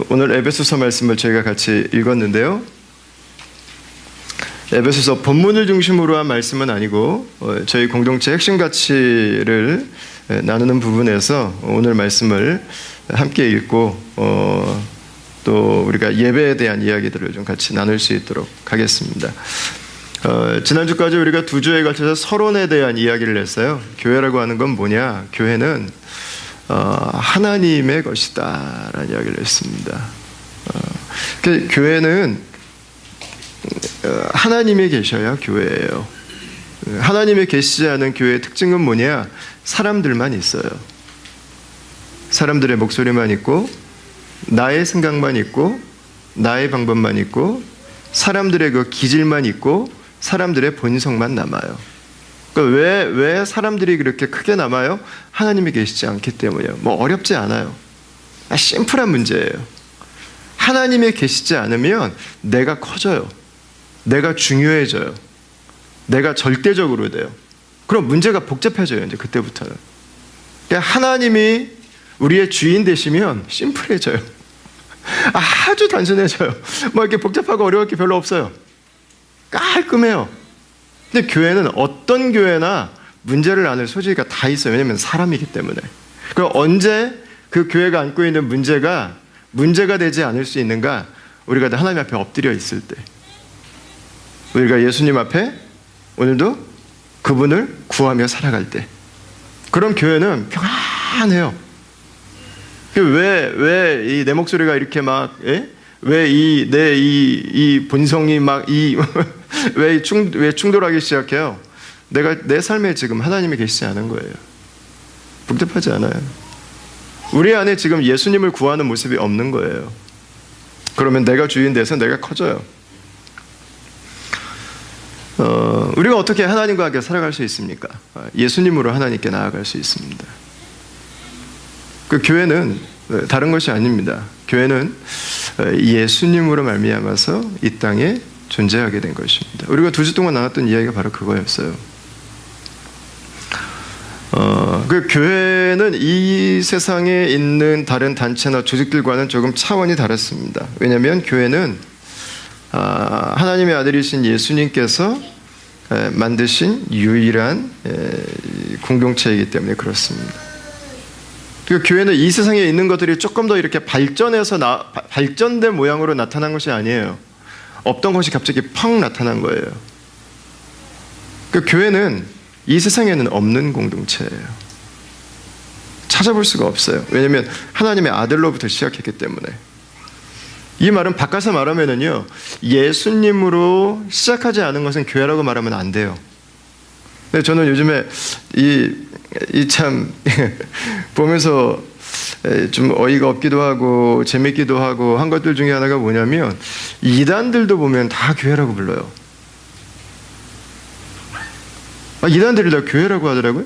오늘 에베소서 말씀을 저희가 같이 읽었는데요. 에베소서 본문을 중심으로 한 말씀은 아니고 저희 공동체 핵심 가치를 나누는 부분에서 오늘 말씀을 함께 읽고 또 우리가 예배에 대한 이야기들을 좀 같이 나눌 수 있도록 하겠습니다. 지난주까지 우리가 2주에 걸쳐서 서론에 대한 이야기를 했어요. 교회라고 하는 건 뭐냐? 교회는 하나님의 것이다 라는 이야기를 했습니다. 교회는 하나님이 계셔야 교회예요. 하나님이 계시지 않은 교회의 특징은 뭐냐? 사람들만 있어요. 사람들의 목소리만 있고 나의 생각만 있고 나의 방법만 있고 사람들의 그 기질만 있고 사람들의 본성만 남아요. 그러니까 왜 사람들이 그렇게 크게 남아요? 하나님이 계시지 않기 때문이에요. 뭐 어렵지 않아요. 심플한 문제예요. 하나님이 계시지 않으면 내가 커져요. 내가 중요해져요. 내가 절대적으로 돼요. 그럼 문제가 복잡해져요. 이제 그때부터는. 그러니까 하나님이 우리의 주인 되시면 심플해져요. 아주 단순해져요. 뭐 이렇게 복잡하고 어려울 게 별로 없어요. 깔끔해요. 근데 교회는 어떤 교회나 문제를 안을 소지가 다 있어요. 왜냐하면 사람이기 때문에. 그럼 언제 그 교회가 안고 있는 문제가 되지 않을 수 있는가? 우리가 하나님 앞에 엎드려 있을 때, 우리가 예수님 앞에 오늘도 그분을 구하며 살아갈 때, 그럼 교회는 평안해요. 왜 내 목소리가 이렇게 막, 왜 이 본성이 막 왜 충돌하기 시작해요? 내 삶에 지금 하나님이 계시지 않은 거예요. 복잡하지 않아요. 우리 안에 지금 예수님을 구하는 모습이 없는 거예요. 그러면 내가 주인 돼서 내가 커져요. 우리가 어떻게 하나님과 함께 살아갈 수 있습니까? 예수님으로 하나님께 나아갈 수 있습니다. 그 교회는 다른 것이 아닙니다. 교회는 예수님으로 말미암아서 이 땅에 존재하게 된 것입니다. 우리가 2주 동안 나눴던 이야기가 바로 그거였어요. 그 교회는 이 세상에 있는 다른 단체나 조직들과는 조금 차원이 다릅니다. 왜냐하면 교회는 하나님의 아들이신 예수님께서 만드신 유일한 공동체이기 때문에 그렇습니다. 그 교회는 이 세상에 있는 것들이 조금 더 이렇게 발전된 모양으로 나타난 것이 아니에요. 없던 것이 갑자기 팍 나타난 거예요. 그 교회는 이 세상에는 없는 공동체예요. 찾아볼 수가 없어요. 왜냐하면 하나님의 아들로부터 시작했기 때문에. 이 말은 바꿔서 말하면은요, 예수님으로 시작하지 않은 것은 교회라고 말하면 안 돼요. 근데 저는 요즘에 참 보면서 좀 어이가 없기도 하고 재밌기도 하고 한 것들 중에 하나가 뭐냐면, 이단들도 보면 다 교회라고 불러요. 이단들이 다 교회라고 하더라고요.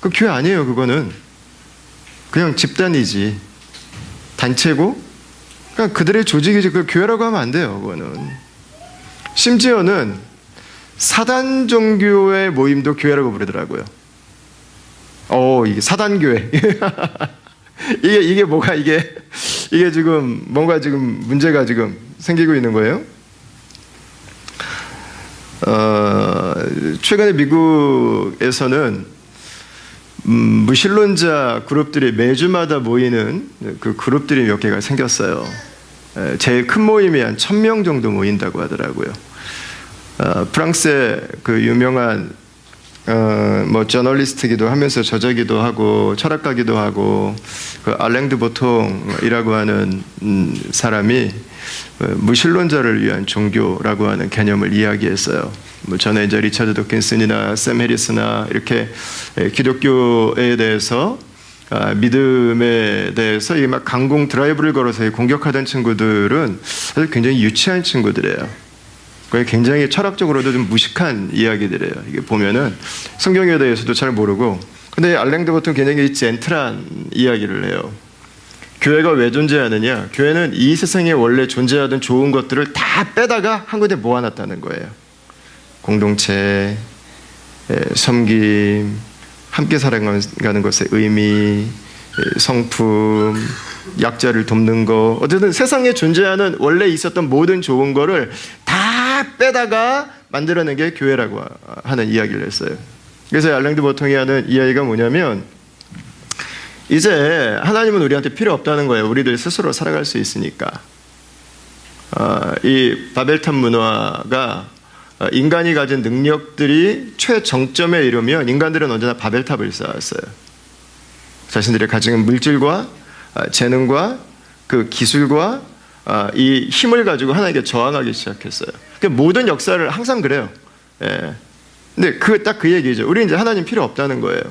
그 교회 아니에요. 그거는 그냥 집단이지, 단체고 그냥 그들의 조직이지, 그 교회라고 하면 안 돼요. 그거는. 심지어는 사단 종교의 모임도 교회라고 부르더라고요. 이게 사단교회. 이게 지금 뭔가 지금 문제가 지금 생기고 있는 거예요. 최근에 미국에서는 무신론자 그룹들이 매주마다 모이는 그 그룹들이 몇 개가 생겼어요. 제일 큰 모임이 한 1000명 정도 모인다고 하더라고요. 프랑스의 그 유명한 뭐 저널리스트기도 하면서 저자기도 하고 철학가기도 하고 그 알랭 드 보통이라고 하는 사람이 무신론자를 위한 종교라고 하는 개념을 이야기했어요. 뭐 전에 이제 리처드 도킨슨이나 샘 해리스나 이렇게 기독교에 대해서 믿음에 대해서 막 강공 드라이브를 걸어서 공격하던 친구들은 사실 굉장히 유치한 친구들이에요. 굉장히 철학적으로도 좀 무식한 이야기들이에요. 이게 보면은 성경에 대해서도 잘 모르고, 근데 알랭 드 보통 굉장히 젠틀한 이야기를 해요. 교회가 왜 존재하느냐? 교회는 이 세상에 원래 존재하던 좋은 것들을 다 빼다가 한 군데 모아놨다는 거예요. 공동체, 섬김, 함께 살아가는 것의 의미, 성품, 약자를 돕는 거, 어쨌든 세상에 존재하는 원래 있었던 모든 좋은 거를 다 빼다가 만들어낸 게 교회라고 하는 이야기를 했어요. 그래서 알랭드 보통이 하는 이야기가 뭐냐면, 이제 하나님은 우리한테 필요 없다는 거예요. 우리들 스스로 살아갈 수 있으니까. 이 바벨탑 문화가 인간이 가진 능력들이 최정점에 이르면 인간들은 언제나 바벨탑을 쌓았어요. 자신들이 가진 물질과 재능과 그 기술과 이 힘을 가지고 하나님께 저항하기 시작했어요. 모든 역사를 항상 그래요. 예. 근데 딱 그 얘기죠. 우리 이제 하나님 필요 없다는 거예요.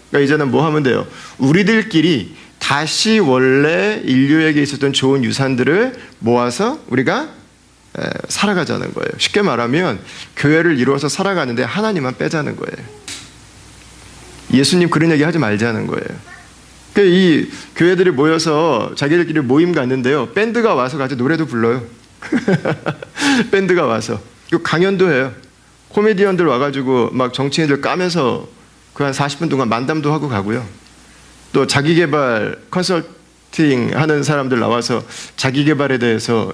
그러니까 이제는 뭐 하면 돼요? 우리들끼리 다시 원래 인류에게 있었던 좋은 유산들을 모아서 우리가 살아가자는 거예요. 쉽게 말하면 교회를 이루어서 살아가는데 하나님만 빼자는 거예요. 예수님 그런 얘기 하지 말자는 거예요. 이 교회들이 모여서 자기들끼리 모임 갖는데요, 밴드가 와서 같이 노래도 불러요. 밴드가 와서 강연도 해요. 코미디언들 와가지고 막 정치인들 까면서 그 한 40분 동안 만담도 하고 가고요. 또 자기개발 컨설팅 하는 사람들 나와서 자기개발에 대해서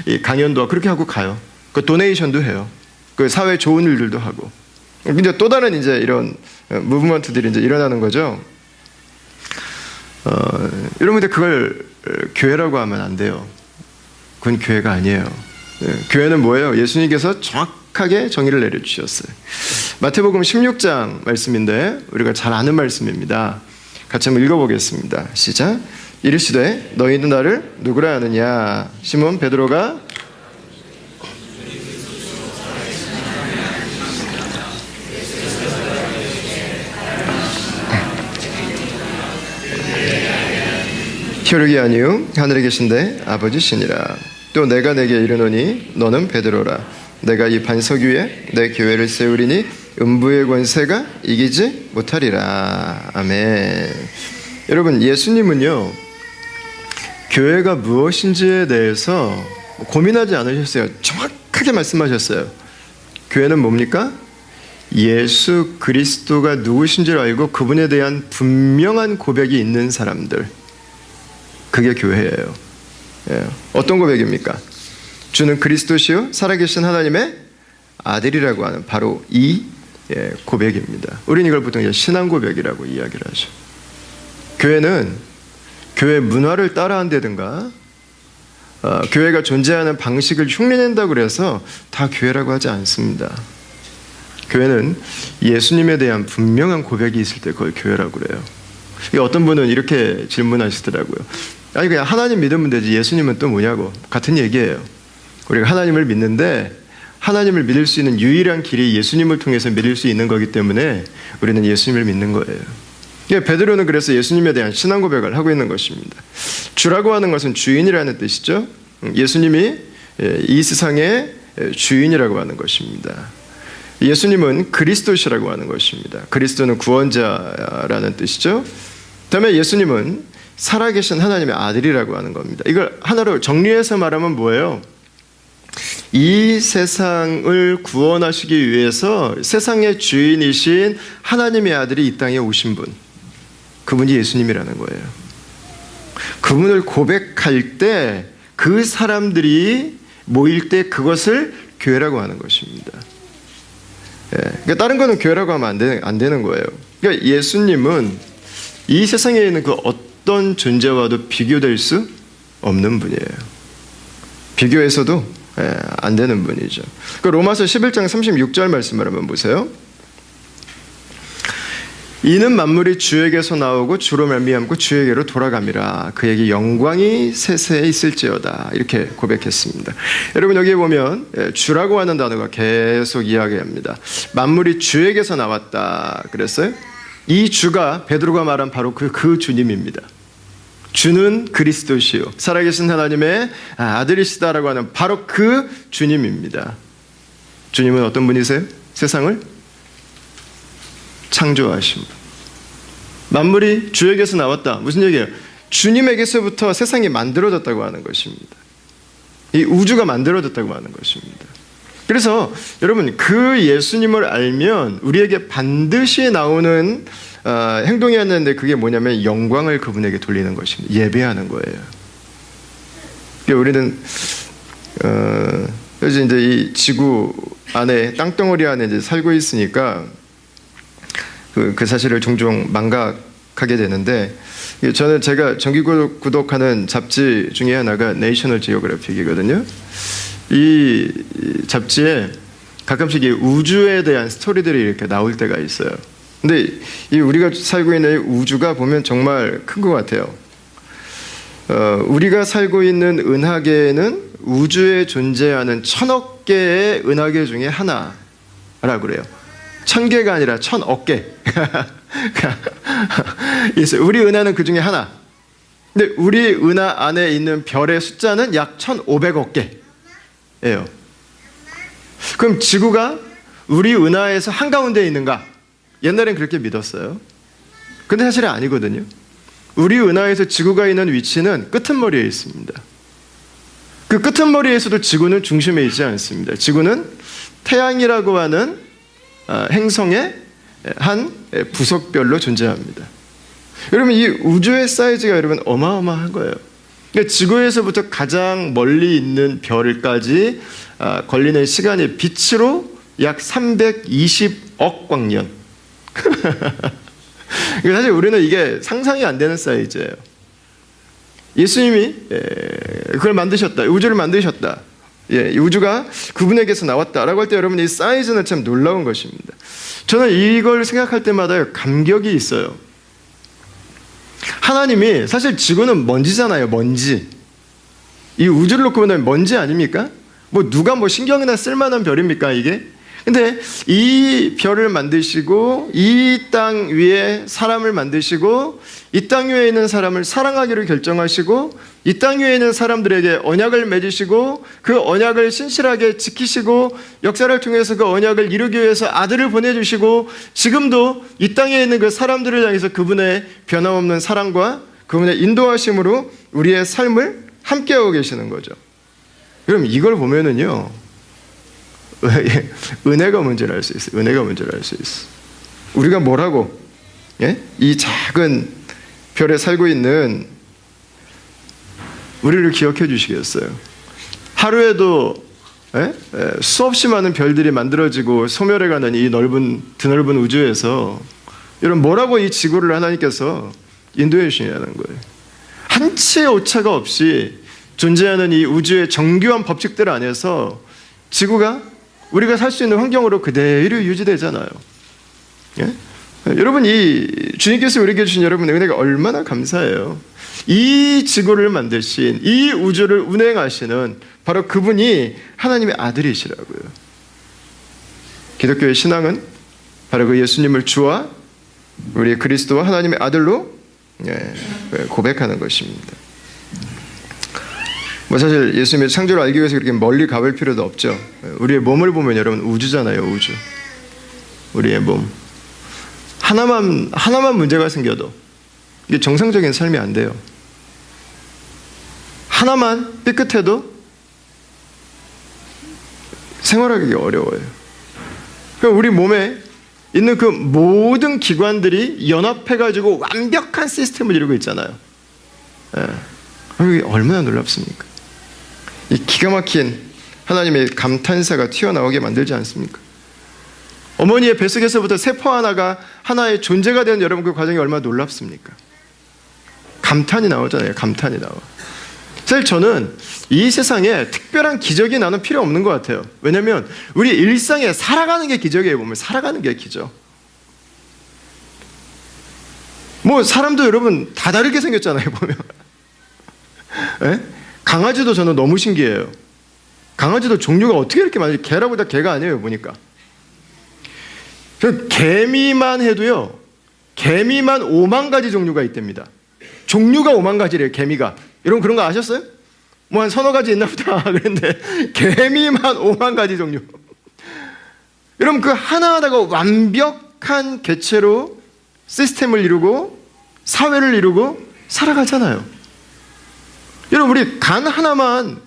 이 강연도 하고 그렇게 하고 가요. 그 도네이션도 해요. 그 사회 좋은 일들도 하고. 근데 또 다른 이제 이런 무브먼트들이 이제 일어나는 거죠. 여러분들 그걸 교회라고 하면 안 돼요. 그건 교회가 아니에요. 교회는 뭐예요? 예수님께서 정확하게 정의를 내려주셨어요. 마태복음 16장 말씀인데 우리가 잘 아는 말씀입니다. 같이 한번 읽어보겠습니다. 시작. 이르시되 너희는 나를 누구라 하느냐? 시몬 베드로가 혈육이 아니요 하늘에 계신데 아버지시니라. 또 내가 내게 이르노니 너는 베드로라. 내가 이 반석 위에 내 교회를 세우리니 음부의 권세가 이기지 못하리라. 아멘. 여러분, 예수님은요 교회가 무엇인지에 대해서 고민하지 않으셨어요. 정확하게 말씀하셨어요. 교회는 뭡니까? 예수 그리스도가 누구신지를 알고 그분에 대한 분명한 고백이 있는 사람들, 그게 교회예요. 예. 어떤 고백입니까? 주는 그리스도시요 살아계신 하나님의 아들이라고 하는 바로 이 고백입니다. 우리는 이걸 보통 신앙 고백이라고 이야기를 하죠. 교회는 교회 문화를 따라한다든가 교회가 존재하는 방식을 흉내낸다고 해서 다 교회라고 하지 않습니다. 교회는 예수님에 대한 분명한 고백이 있을 때 그걸 교회라고 그래요. 어떤 분은 이렇게 질문하시더라고요. 아니 그냥 하나님 믿으면 되지 예수님은 또 뭐냐고. 같은 얘기예요. 우리가 하나님을 믿는데 하나님을 믿을 수 있는 유일한 길이 예수님을 통해서 믿을 수 있는 거기 때문에 우리는 예수님을 믿는 거예요. 베드로는 그래서 예수님에 대한 신앙 고백을 하고 있는 것입니다. 주라고 하는 것은 주인이라는 뜻이죠. 예수님이 이 세상의 주인이라고 하는 것입니다. 예수님은 그리스도시라고 하는 것입니다. 그리스도는 구원자라는 뜻이죠. 그다음에 예수님은 살아계신 하나님의 아들이라고 하는 겁니다. 이걸 하나로 정리해서 말하면 뭐예요? 이 세상을 구원하시기 위해서 세상의 주인이신 하나님의 아들이 이 땅에 오신 분, 그분이 예수님이라는 거예요. 그분을 고백할 때 그 사람들이 모일 때 그것을 교회라고 하는 것입니다. 그러니까 다른 거는 교회라고 하면 안 되는 거예요. 그러니까 예수님은 이 세상에 있는 그 어떤 존재와도 비교될 수 없는 분이에요. 비교해서도 안 되는 분이죠. 로마서 11장 36절 말씀을 한번 보세요. 이는 만물이 주에게서 나오고 주로 말미암고 주에게로 돌아감이라. 그에게 영광이 세세에 있을지어다. 이렇게 고백했습니다. 여러분 여기에 보면 주라고 하는 단어가 계속 이야기합니다. 만물이 주에게서 나왔다 그랬어요. 이 주가 베드로가 말한 바로 그 주님입니다. 주는 그리스도시요 살아계신 하나님의 아들이시다라고 하는 바로 그 주님입니다. 주님은 어떤 분이세요? 세상을 창조하신 분. 만물이 주에게서 나왔다. 무슨 얘기예요? 주님에게서부터 세상이 만들어졌다고 하는 것입니다. 이 우주가 만들어졌다고 하는 것입니다. 그래서 여러분 그 예수님을 알면 우리에게 반드시 나오는 행동이었는데 그게 뭐냐면 영광을 그분에게 돌리는 것입니다. 예배하는 거예요. 우리는 그래서 이제 이 지구 안에 땅덩어리 안에 이제 살고 있으니까 그 사실을 종종 망각하게 되는데, 저는 제가 정기 구독하는 잡지 중에 하나가 내셔널 지오그래픽이거든요. 이 잡지에 가끔씩 우주에 대한 스토리들이 이렇게 나올 때가 있어요. 근데 이 우리가 살고 있는 우주가 보면 정말 큰 것 같아요. 우리가 살고 있는 은하계에는 우주에 존재하는 1000억 개의 은하계 중에 하나라고 그래요. 1000개가 아니라 1000억 개. 있어요. 우리 은하는 그 중에 하나. 근데 우리 은하 안에 있는 별의 숫자는 약 1500억 개예요. 그럼 지구가 우리 은하에서 한가운데에 있는가? 옛날엔 그렇게 믿었어요. 근데 사실은 아니거든요. 우리 은하에서 지구가 있는 위치는 끄트머리에 있습니다. 그 끄트머리에서도 지구는 중심에 있지 않습니다. 지구는 태양이라고 하는 행성의 한 부속별로 존재합니다. 여러분, 이 우주의 사이즈가 여러분 어마어마한 거예요. 그러니까 지구에서부터 가장 멀리 있는 별까지 걸리는 시간이 빛으로 약 320억 광년. 사실 우리는 이게 상상이 안 되는 사이즈예요. 예수님이 그걸 만드셨다. 우주를 만드셨다. 이 우주가 그분에게서 나왔다라고 할 때 여러분, 이 사이즈는 참 놀라운 것입니다. 저는 이걸 생각할 때마다 감격이 있어요. 하나님이, 사실 지구는 먼지잖아요. 먼지. 이 우주를 놓고 보면 먼지 아닙니까? 누가 신경이나 쓸만한 별입니까 이게? 근데 이 별을 만드시고 이 땅 위에 사람을 만드시고 이 땅 위에 있는 사람을 사랑하기로 결정하시고 이 땅 위에 있는 사람들에게 언약을 맺으시고 그 언약을 신실하게 지키시고 역사를 통해서 그 언약을 이루기 위해서 아들을 보내주시고 지금도 이 땅에 있는 그 사람들을 향해서 그분의 변함없는 사랑과 그분의 인도하심으로 우리의 삶을 함께하고 계시는 거죠. 그럼 이걸 보면은요, 은혜가 문제를 알 수 있어요. 은혜가 문제를 알 수 있어. 우리가 뭐라고 이 작은 별에 살고 있는 우리를 기억해 주시겠어요? 하루에도 수없이 많은 별들이 만들어지고 소멸해가는 이 드넓은 우주에서 여러분, 뭐라고 이 지구를 하나님께서 인도해 주시냐는 거예요. 한치의 오차가 없이 존재하는 이 우주의 정교한 법칙들 안에서 지구가 우리가 살 수 있는 환경으로 그대로 유지되잖아요. 여러분, 이 주님께서 우리에게 주신 여러분의 은혜가 얼마나 감사해요. 이 지구를 만드신, 이 우주를 운행하시는 바로 그분이 하나님의 아들이시라고요. 기독교의 신앙은 바로 그 예수님을 주와 우리 그리스도와 하나님의 아들로 고백하는 것입니다. 사실 예수님의 창조를 알기 위해서 그렇게 멀리 가볼 필요도 없죠. 우리의 몸을 보면 여러분 우주잖아요. 우주. 우리의 몸. 하나만 문제가 생겨도 이게 정상적인 삶이 안 돼요. 하나만 삐끗해도 생활하기 어려워요. 그럼 우리 몸에 있는 그 모든 기관들이 연합해가지고 완벽한 시스템을 이루고 있잖아요. 이게 얼마나 놀랍습니까? 이 기가 막힌 하나님의 감탄사가 튀어나오게 만들지 않습니까? 어머니의 뱃속에서부터 세포 하나가 하나의 존재가 되는 여러분, 그 과정이 얼마나 놀랍습니까? 감탄이 나오잖아요. 감탄이 나와. 사실 저는 이 세상에 특별한 기적이 나는 필요 없는 것 같아요. 왜냐하면 우리 일상에 살아가는 게 기적이에요. 보면 살아가는 게 기적. 사람도 여러분 다 다르게 생겼잖아요. 보면 강아지도 저는 너무 신기해요. 강아지도 종류가 어떻게 이렇게 많이, 개라고 다 개가 아니에요. 보니까 개미만 해도요, 개미만 5만 가지 종류가 있답니다. 종류가 5만 가지래요. 개미가. 여러분 그런 거 아셨어요? 한 서너 가지 있나 보다 그랬는데 개미만 5만 가지 종류. 여러분 그 하나하나가 완벽한 개체로 시스템을 이루고 사회를 이루고 살아가잖아요. 여러분 우리 간 하나만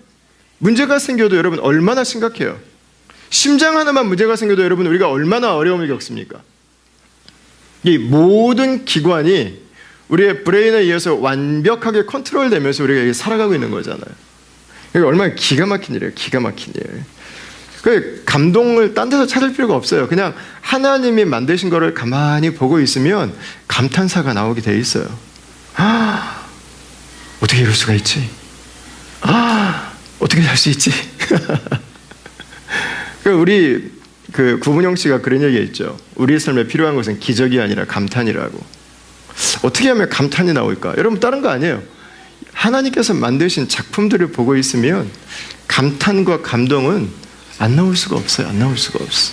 문제가 생겨도 여러분 얼마나 심각해요. 심장 하나만 문제가 생겨도 여러분 우리가 얼마나 어려움을 겪습니까? 이 모든 기관이 우리의 브레인에 의해서 완벽하게 컨트롤되면서 우리가 살아가고 있는 거잖아요. 이게 얼마나 기가 막힌 일이에요. 기가 막힌 일. 그 감동을 딴 데서 찾을 필요가 없어요. 그냥 하나님이 만드신 거를 가만히 보고 있으면 감탄사가 나오게 돼 있어요. 아, 어떻게 이럴 수가 있지? 아, 어떻게 살 수 있지? 우리 구분영 씨가 그런 얘기했죠. 우리의 삶에 필요한 것은 기적이 아니라 감탄이라고. 어떻게 하면 감탄이 나올까? 여러분, 다른 거 아니에요. 하나님께서 만드신 작품들을 보고 있으면 감탄과 감동은 안 나올 수가 없어요. 안 나올 수가 없어.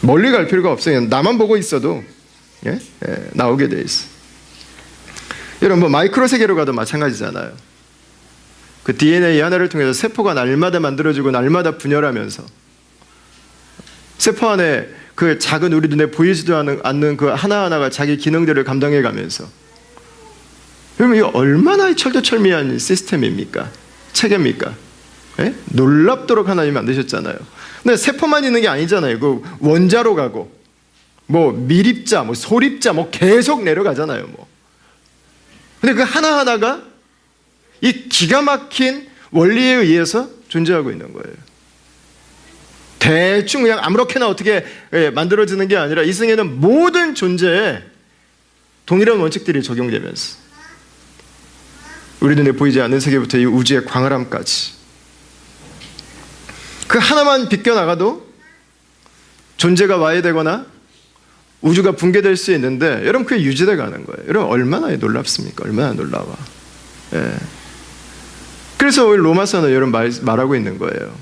멀리 갈 필요가 없어요. 나만 보고 있어도 나오게 돼 있어. 여러분, 뭐 마이크로 세계로 가도 마찬가지잖아요. 그 DNA 하나를 통해서 세포가 날마다 만들어지고 날마다 분열하면서 세포 안에 그 작은 우리 눈에 보이지도 않는 그 하나하나가 자기 기능들을 감당해 가면서, 그러면 이거 얼마나 철두철미한 시스템입니까? 체계입니까? 예? 놀랍도록 하나님이 만드셨잖아요. 근데 세포만 있는 게 아니잖아요. 그 원자로 가고, 뭐 밀입자, 뭐 소립자, 뭐 계속 내려가잖아요. 뭐. 근데 그 하나하나가 이 기가 막힌 원리에 의해서 존재하고 있는 거예요. 대충 그냥 아무렇게나 어떻게 만들어지는 게 아니라 이 세계는 모든 존재에 동일한 원칙들이 적용되면서 우리 눈에 보이지 않는 세계부터 이 우주의 광활함까지 그 하나만 비껴나가도 존재가 와해되거나 우주가 붕괴될 수 있는데, 여러분, 그게 유지돼 가는 거예요. 여러분, 얼마나 놀랍습니까? 얼마나 놀라워. 예. 그래서 오늘 로마서는 여러분 말하고 있는 거예요.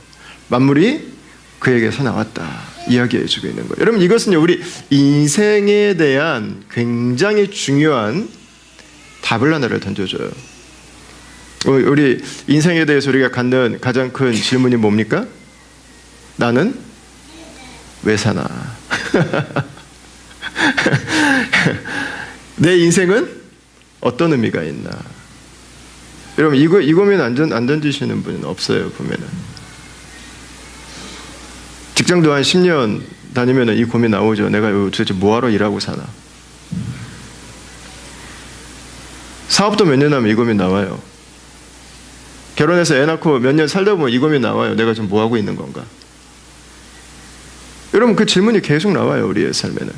만물이 그에게서 나왔다 이야기해주고 있는 거예요. 여러분, 이것은요, 우리 인생에 대한 굉장히 중요한 답을 하나를 던져줘요. 우리 인생에 대해서 우리가 갖는 가장 큰 질문이 뭡니까? 나는 왜 사나? 내 인생은 어떤 의미가 있나? 여러분, 이 고민 안 던지시는 분은 없어요. 보면은 직장도 한 10년 다니면 이 고민 나오죠. 내가 도대체 뭐하러 일하고 사나? 사업도 몇 년 하면 이 고민 나와요. 결혼해서 애 낳고 몇 년 살다 보면 이 고민 나와요. 내가 지금 뭐하고 있는 건가? 여러분, 그 질문이 계속 나와요. 우리의 삶에는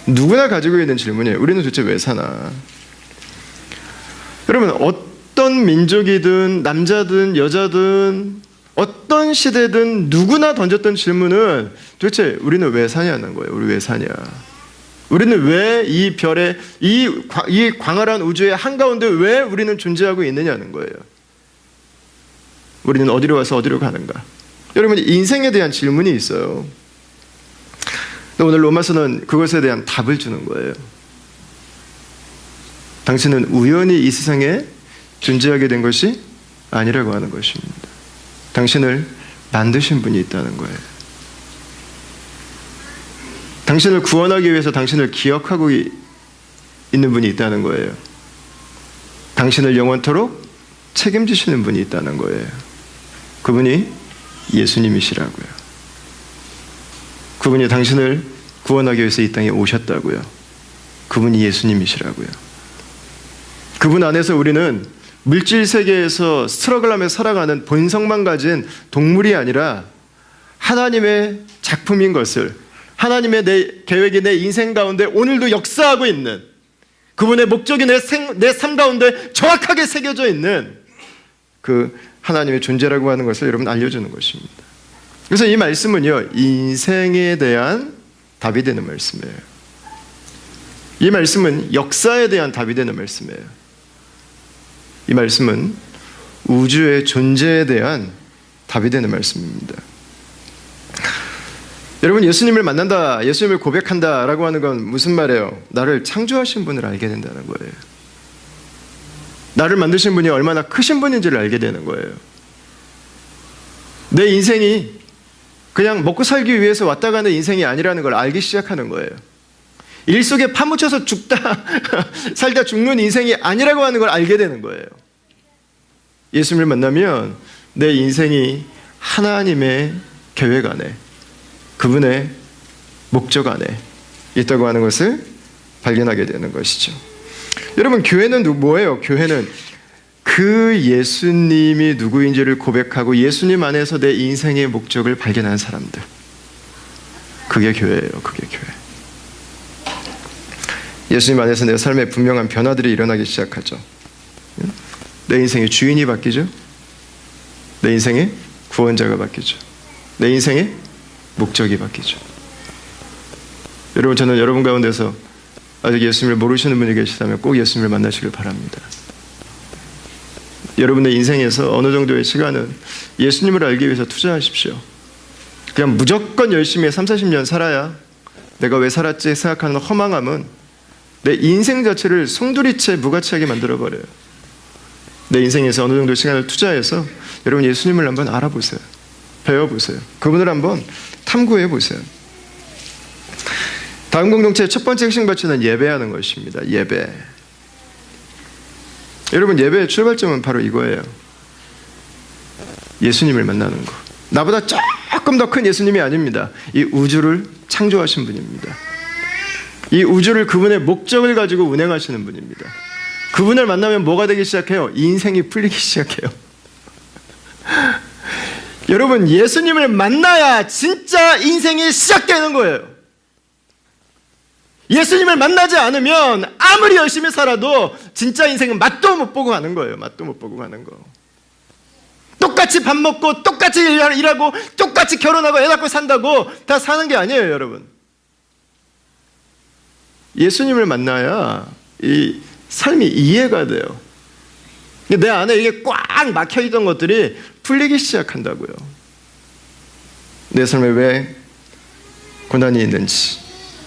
누구나 가지고 있는 질문이에요. 우리는 도대체 왜 사나? 여러분, 어떤 민족이든 남자든 여자든 어떤 시대든 누구나 던졌던 질문은 도대체 우리는 왜 사냐는 거예요. 우리 왜 사냐? 우리는 왜 이 별의 이 광활한 우주의 한가운데 왜 우리는 존재하고 있느냐는 거예요. 우리는 어디로 와서 어디로 가는가? 여러분, 인생에 대한 질문이 있어요. 오늘 로마서는 그것에 대한 답을 주는 거예요. 당신은 우연히 이 세상에 존재하게 된 것이 아니라고 하는 것입니다. 당신을 만드신 분이 있다는 거예요. 당신을 구원하기 위해서 당신을 기억하고 있는 분이 있다는 거예요. 당신을 영원토록 책임지시는 분이 있다는 거예요. 그분이 예수님이시라고요. 그분이 당신을 구원하기 위해서 이 땅에 오셨다고요. 그분이 예수님이시라고요. 그분 안에서 우리는 물질 세계에서 스트러글하며 살아가는 본성만 가진 동물이 아니라 하나님의 작품인 것을, 하나님의 내 계획이 내 인생 가운데 오늘도 역사하고 있는 그분의 목적이 내 삶 가운데 정확하게 새겨져 있는 그 하나님의 존재라고 하는 것을 여러분 알려주는 것입니다. 그래서 이 말씀은요, 인생에 대한 답이 되는 말씀이에요. 이 말씀은 역사에 대한 답이 되는 말씀이에요. 이 말씀은 우주의 존재에 대한 답이 되는 말씀입니다. 여러분, 예수님을 만난다, 예수님을 고백한다라고 하는 건 무슨 말이에요? 나를 창조하신 분을 알게 된다는 거예요. 나를 만드신 분이 얼마나 크신 분인지를 알게 되는 거예요. 내 인생이 그냥 먹고 살기 위해서 왔다 가는 인생이 아니라는 걸 알기 시작하는 거예요. 일 속에 파묻혀서 죽다 살다 죽는 인생이 아니라고 하는 걸 알게 되는 거예요. 예수님을 만나면 내 인생이 하나님의 계획 안에, 그분의 목적 안에 있다고 하는 것을 발견하게 되는 것이죠. 여러분, 교회는 뭐예요? 교회는 그 예수님이 누구인지를 고백하고 예수님 안에서 내 인생의 목적을 발견한 사람들. 그게 교회예요. 그게 교회. 예수님 안에서 내 삶에 분명한 변화들이 일어나기 시작하죠. 내 인생의 주인이 바뀌죠. 내 인생의 구원자가 바뀌죠. 내 인생의 목적이 바뀌죠. 여러분, 저는 여러분 가운데서 아직 예수님을 모르시는 분이 계시다면 꼭 예수님을 만나시길 바랍니다. 여러분의 인생에서 어느 정도의 시간은 예수님을 알기 위해서 투자하십시오. 그냥 무조건 열심히 30-40년 살아야 내가 왜 살았지 생각하는 허망함은 내 인생 자체를 송두리째 무가치하게 만들어버려요. 내 인생에서 어느 정도 시간을 투자해서 여러분 예수님을 한번 알아보세요. 배워보세요. 그분을 한번 탐구해보세요. 다음 공동체의 첫 번째 핵심 가치는 예배하는 것입니다. 예배. 여러분, 예배의 출발점은 바로 이거예요. 예수님을 만나는 거. 나보다 조금 더 큰 예수님이 아닙니다. 이 우주를 창조하신 분입니다. 이 우주를 그분의 목적을 가지고 운행하시는 분입니다. 그분을 만나면 뭐가 되기 시작해요? 인생이 풀리기 시작해요. 여러분, 예수님을 만나야 진짜 인생이 시작되는 거예요. 예수님을 만나지 않으면 아무리 열심히 살아도 진짜 인생은 맛도 못 보고 가는 거예요. 맛도 못 보고 가는 거. 똑같이 밥 먹고 똑같이 일하고 똑같이 결혼하고 애 낳고 산다고 다 사는 게 아니에요, 여러분. 예수님을 만나야 이 삶이 이해가 돼요. 내 안에 이게 꽉 막혀있던 것들이 풀리기 시작한다고요. 내 삶에 왜 고난이 있는지,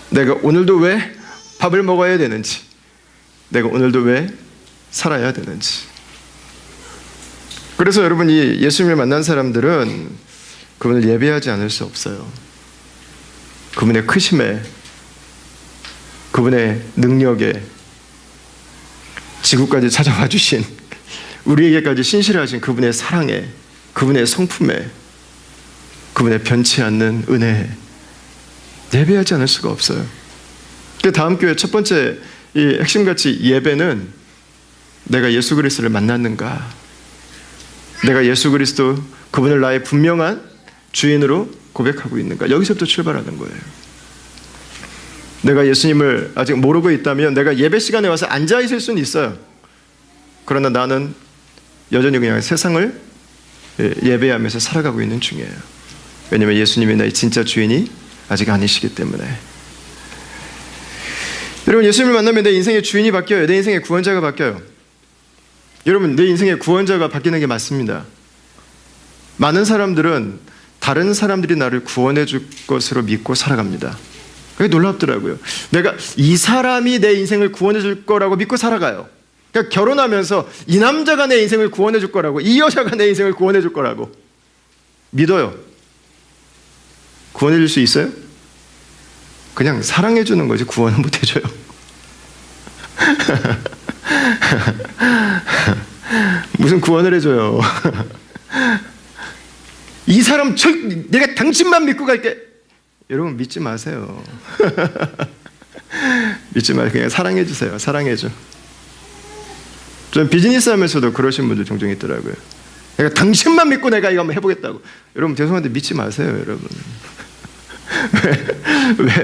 내가 오늘도 왜 밥을 먹어야 되는지, 내가 오늘도 왜 살아야 되는지. 그래서 여러분이 예수님을 만난 사람들은 그분을 예배하지 않을 수 없어요. 그분의 크심에, 그분의 능력에, 지구까지 찾아와 주신, 우리에게까지 신실하신 그분의 사랑에, 그분의 성품에, 그분의 변치 않는 은혜에 예배하지 않을 수가 없어요. 그 다음 교회 첫 번째 이 핵심가치 예배는 내가 예수 그리스도를 만났는가, 내가 예수 그리스도 그분을 나의 분명한 주인으로 고백하고 있는가, 여기서부터 출발하는 거예요. 내가 예수님을 아직 모르고 있다면 내가 예배 시간에 와서 앉아 있을 수는 있어요. 그러나 나는 여전히 그냥 세상을 예배하면서 살아가고 있는 중이에요. 왜냐하면 예수님이 나의 진짜 주인이 아직 아니시기 때문에. 여러분, 예수님을 만나면 내 인생의 주인이 바뀌어요. 내 인생의 구원자가 바뀌어요. 여러분, 내 인생의 구원자가 바뀌는 게 맞습니다. 많은 사람들은 다른 사람들이 나를 구원해 줄 것으로 믿고 살아갑니다. 그게 놀랍더라고요. 내가 이 사람이 내 인생을 구원해 줄 거라고 믿고 살아가요. 그러니까 결혼하면서 이 남자가 내 인생을 구원해 줄 거라고, 이 여자가 내 인생을 구원해 줄 거라고 믿어요. 구원해 줄 수 있어요? 그냥 사랑해 주는 거지 구원은 못 해줘요. 무슨 구원을 해줘요. 이 사람 내가 당신만 믿고 갈게. 여러분, 믿지 마세요. 믿지 마세요. 그냥 사랑해 주세요. 사랑해 줘. 전 비즈니스 하면서도 그러신 분들 종종 있더라고요. 내가 당신만 믿고 내가 이거 한번 해보겠다고. 여러분, 죄송한데 믿지 마세요, 여러분.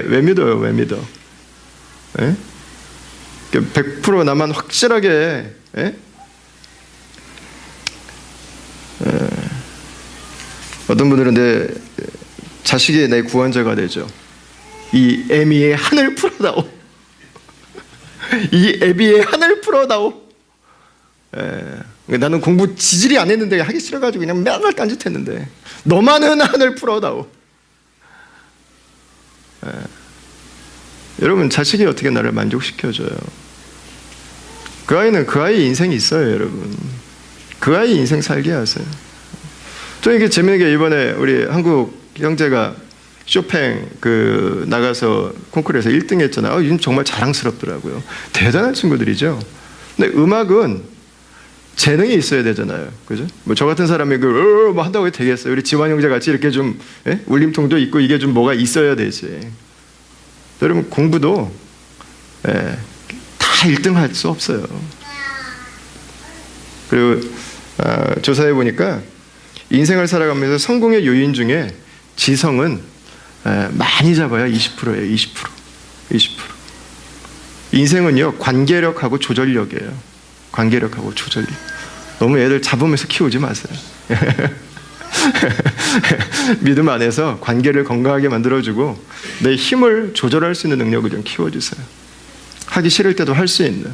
왜 믿어요? 왜 믿어? 100% 나만 확실하게 어떤 분들은 내 자식이 내 구원자가 되죠. 이 애미의 하늘 풀어다오. 이 애비의 하늘 풀어다오. 나는 공부 지질이 안 했는데 하기 싫어가지고 그냥 맨날 딴짓했는데 너만은 하늘 풀어다오. 여러분, 자식이 어떻게 나를 만족시켜줘요? 그 아이는 그 아이 인생이 있어요, 여러분. 그 아이 인생 살게 하세요. 또 이게 재밌는 게 이번에 우리 한국 형제가 쇼팽 나가서 콩쿠르에서 1등 했잖아요. 요즘 정말 자랑스럽더라고요. 대단한 친구들이죠. 근데 음악은 재능이 있어야 되잖아요. 그죠? 뭐 저 같은 사람이 뭐 한다고 해도 되겠어요. 우리 지환 형제 같이 이렇게 좀 울림통도 있고 이게 좀 뭐가 있어야 되지. 여러분, 공부도 예, 다 1등 할 수 없어요. 그리고 조사해 보니까 인생을 살아가면서 성공의 요인 중에 지성은 많이 잡아야 20%예요. 20%. 인생은요, 관계력하고 조절력이에요. 관계력하고 조절력. 너무 애들 잡으면서 키우지 마세요. 믿음 안에서 관계를 건강하게 만들어주고 내 힘을 조절할 수 있는 능력을 좀 키워주세요. 하기 싫을 때도 할 수 있는,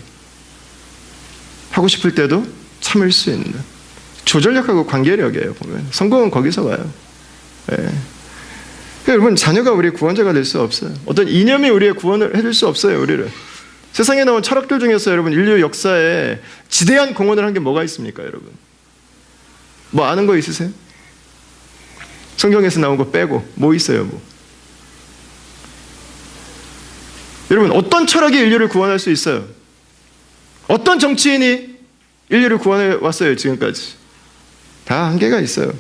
하고 싶을 때도 참을 수 있는 조절력하고 관계력이에요. 보면 성공은 거기서 와요. 예. 그러니까 여러분, 자녀가 우리의 구원자가 될 수 없어요. 어떤 이념이 우리의 구원을 해줄 수 없어요. 우리를. 세상에 나온 철학들 중에서 여러분, 인류 역사에 지대한 공헌을 한 게 뭐가 있습니까? 여러분, 뭐 아는 거 있으세요? 성경에서 나온 거 빼고 뭐 있어요? 뭐. 여러분, 어떤 철학이 인류를 구원할 수 있어요? 어떤 정치인이 인류를 구원해 왔어요? 지금까지 다 한계가 있어요.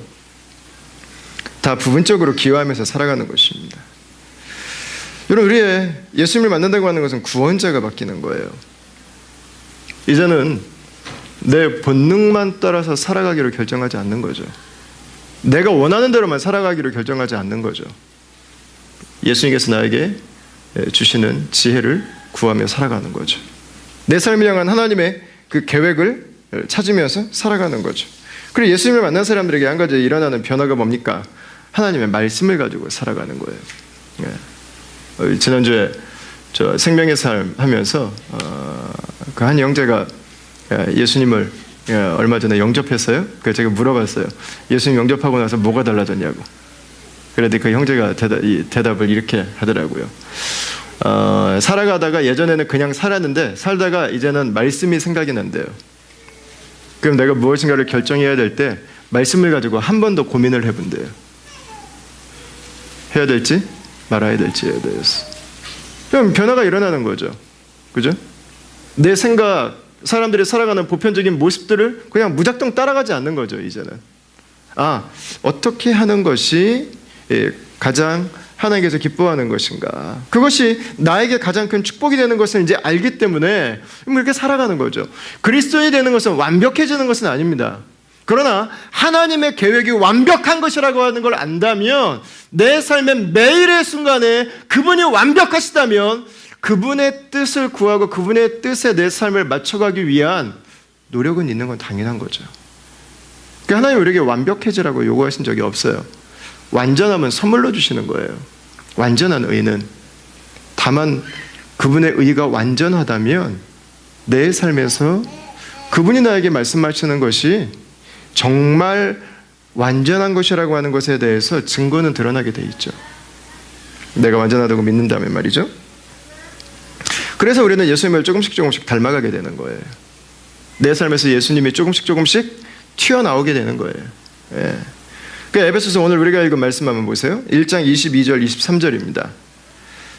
다 부분적으로 기여하면서 살아가는 것입니다. 여러분, 우리의 예수님을 만난다고 하는 것은 구원자가 바뀌는 거예요. 이제는 내 본능만 따라서 살아가기로 결정하지 않는 거죠. 내가 원하는 대로만 살아가기로 결정하지 않는 거죠. 예수님께서 나에게 주시는 지혜를 구하며 살아가는 거죠. 내 삶을 향한 하나님의 그 계획을 찾으면서 살아가는 거죠. 그리고 예수님을 만난 사람들에게 한 가지 일어나는 변화가 뭡니까? 하나님의 말씀을 가지고 살아가는 거예요. 지난주에 저 생명의 삶 하면서 그 한 형제가 예수님을 얼마 전에 영접했어요. 그래서 제가 물어봤어요. 예수님 영접하고 나서 뭐가 달라졌냐고. 그런데 그 형제가 대답을 이렇게 하더라고요. 살아가다가 예전에는 그냥 살았는데 살다가 이제는 말씀이 생각이 난대요. 그럼 내가 무엇인가를 결정해야 될 때 말씀을 가지고 한 번 더 고민을 해본대요. 해야 될지 말아야 될지에 대해서. 그럼 변화가 일어나는 거죠. 그죠? 내 생각, 사람들이 살아가는 보편적인 모습들을 그냥 무작정 따라가지 않는 거죠. 이제는 어떻게 하는 것이 가장 하나님께서 기뻐하는 것인가, 그것이 나에게 가장 큰 축복이 되는 것을 이제 알기 때문에 이렇게 살아가는 거죠. 그리스도인이 되는 것은 완벽해지는 것은 아닙니다. 그러나 하나님의 계획이 완벽한 것이라고 하는 걸 안다면, 내 삶의 매일의 순간에 그분이 완벽하시다면 그분의 뜻을 구하고 그분의 뜻에 내 삶을 맞춰가기 위한 노력은 있는 건 당연한 거죠. 그러니까 하나님 우리에게 완벽해지라고 요구하신 적이 없어요. 완전함은 선물로 주시는 거예요. 완전한 의는. 다만 그분의 의가 완전하다면 내 삶에서 그분이 나에게 말씀하시는 것이 정말 완전한 것이라고 하는 것에 대해서 증거는 드러나게 돼 있죠. 내가 완전하다고 믿는다면 말이죠. 그래서 우리는 예수님을 조금씩 닮아가게 되는 거예요. 내 삶에서 예수님이 조금씩 튀어나오게 되는 거예요. 예. 그 에베소서 오늘 우리가 읽은 말씀 한번 보세요. 1장 22절 23절입니다.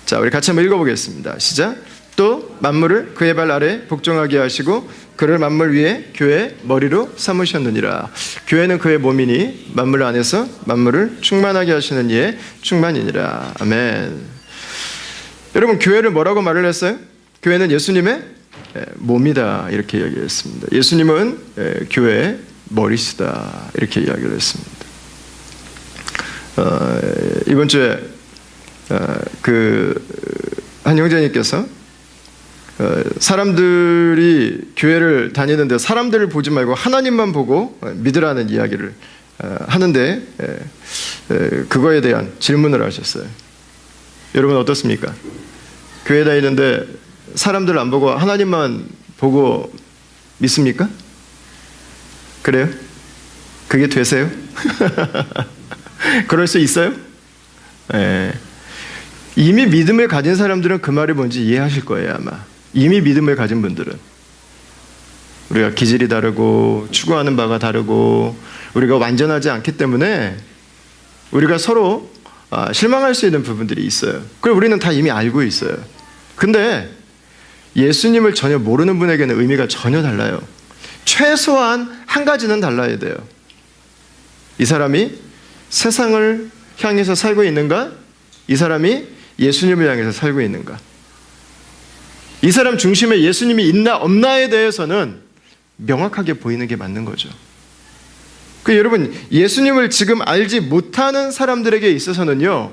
자, 우리 같이 한번 읽어보겠습니다. 시작. 또 만물을 그의 발 아래 복종하게 하시고 그를 만물 위에 교회의 머리로 삼으셨느니라. 교회는 그의 몸이니 만물 안에서 만물을 충만하게 하시는 이의 충만이니라. 아멘. 여러분, 교회를 뭐라고 말을 했어요? 교회는 예수님의 몸이다, 이렇게 이야기했습니다. 예수님은 교회의 머리시다, 이렇게 이야기를 했습니다. 이번 주에 한 형제님께서 사람들이 교회를 다니는데 사람들을 보지 말고 하나님만 보고 믿으라는 이야기를 하는데 그거에 대한 질문을 하셨어요. 여러분 어떻습니까? 교회 다니는데 사람들 안 보고 하나님만 보고 믿습니까? 그래요? 그게 되세요? 그럴 수 있어요? 네. 이미 믿음을 가진 사람들은 그 말이 뭔지 이해하실 거예요. 아마 이미 믿음을 가진 분들은. 우리가 기질이 다르고 추구하는 바가 다르고 우리가 완전하지 않기 때문에 우리가 서로 실망할 수 있는 부분들이 있어요. 그리고 우리는 다 이미 알고 있어요. 근데 예수님을 전혀 모르는 분에게는 의미가 전혀 달라요. 최소한 한 가지는 달라야 돼요. 이 사람이 세상을 향해서 살고 있는가? 이 사람이 예수님을 향해서 살고 있는가? 이 사람 중심에 예수님이 있나 없나에 대해서는 명확하게 보이는 게 맞는 거죠. 여러분, 예수님을 지금 알지 못하는 사람들에게 있어서는요,